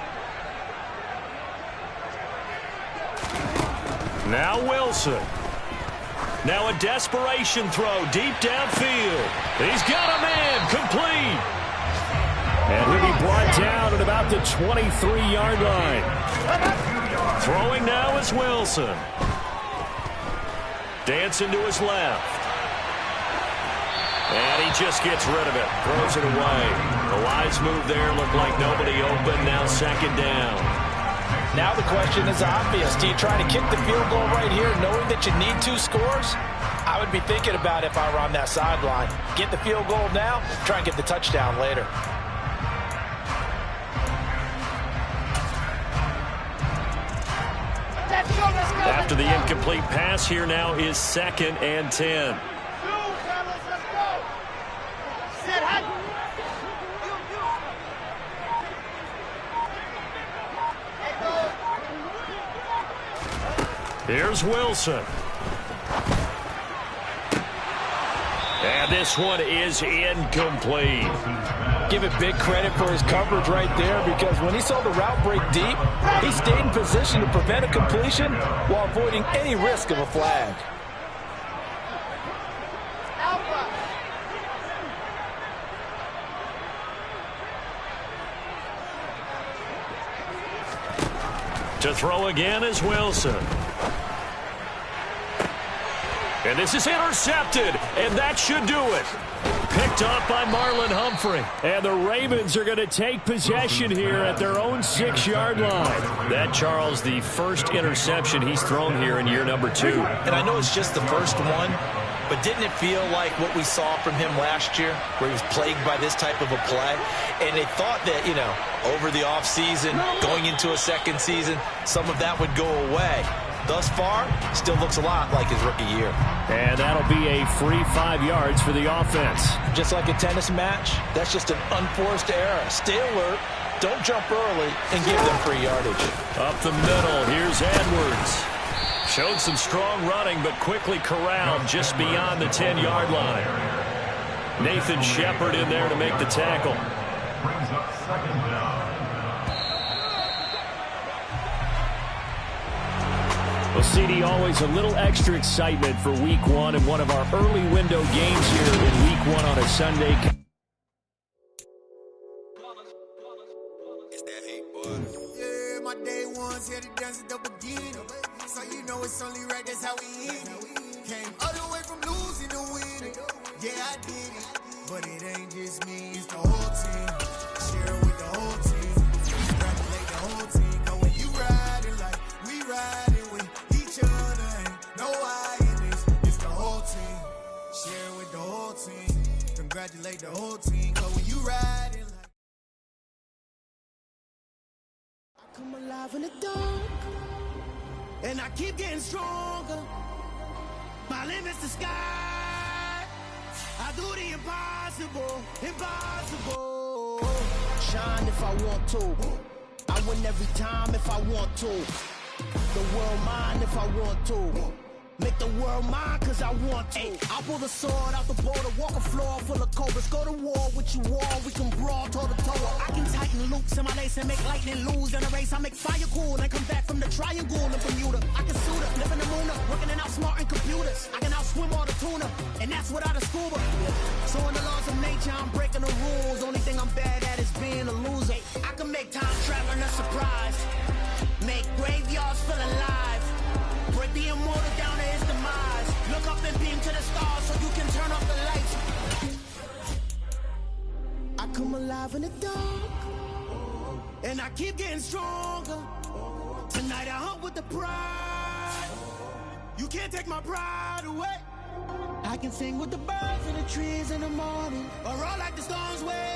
Now Wilson. Now a desperation throw deep downfield. He's got a man complete. And he'll be brought down at about the 23-yard line. Throwing now is Wilson. Dancing to his left. And he just gets rid of it. Throws it away. The wise move there. Looked like nobody open. Now second down. Now the question is obvious. Do you try to kick the field goal right here knowing that you need 2 scores? I would be thinking about if I were on that sideline. Get the field goal now, try and get the touchdown later. After the incomplete pass, here now is 2nd and 10. Here's Wilson. And this one is incomplete. Give it big credit for his coverage right there because when he saw the route break deep, he stayed in position to prevent a completion while avoiding any risk of a flag. To throw again is Wilson. And this is intercepted, and that should do it. Picked up by Marlon Humphrey. And the Ravens are going to take possession here at their own 6-yard line. That, Charles, the first interception he's thrown here in year number 2. And I know it's just the first one, but didn't it feel like what we saw from him last year, where he was plagued by this type of a play? And they thought that, you know, over the offseason, going into a second season, some of that would go away. Thus far, still looks a lot like his rookie year. And that'll be a free 5 yards for the offense. Just like a tennis match, that's just an unforced error. Stay alert, don't jump early, and give them free yardage. Up the middle, here's Edwards. Showed some strong running, but quickly corralled just beyond the 10-yard line. Nathan Shepard in there to make the tackle. Brings up 2nd down. Well, CD, always a little extra excitement for Week 1 and one of our early window games here in Week 1 on a Sunday. It's that hate, boy. Yeah, my day ones here to dance at the beginning. So you know it's only right, that's how we eat it. Came all the way from losing to winning. Yeah, I did it. But it ain't just me, it's the whole team. Share it with the whole team. Congratulate the whole team. Cause when you riding like we riding with each other, ain't no I in this. It's the whole team. Share it with the whole team. Congratulate the whole team. Cause when you riding like I come alive in the dark. And I keep getting stronger. My limit's the sky. I do the impossible, impossible. Shine if I want to. I win every time if I want to. The world mine if I want to. Make the world mine cause I want to. I pull the sword out the border, walk a floor full of cobras. Go to war with you all, we can brawl toe to toe. I can tighten loops in my lace and make lightning lose in a race. I make fire cool and come back from the triangle in Bermuda. I can suit up, live in the moon up, working and outsmarting computers. I can outswim all the tuna, and that's without a scuba. So in the laws of nature, I'm breaking the rules. Only thing I'm bad at is being a loser. I can make time traveling a surprise. Make graveyards feel alive. Break the immortal down to his demise. Look up and beam to the stars so you can turn off the lights. I come alive in the dark, and I keep getting stronger. Tonight I hunt with the pride. You can't take my pride away. I can sing with the birds and the trees in the morning, or all like the storms wave.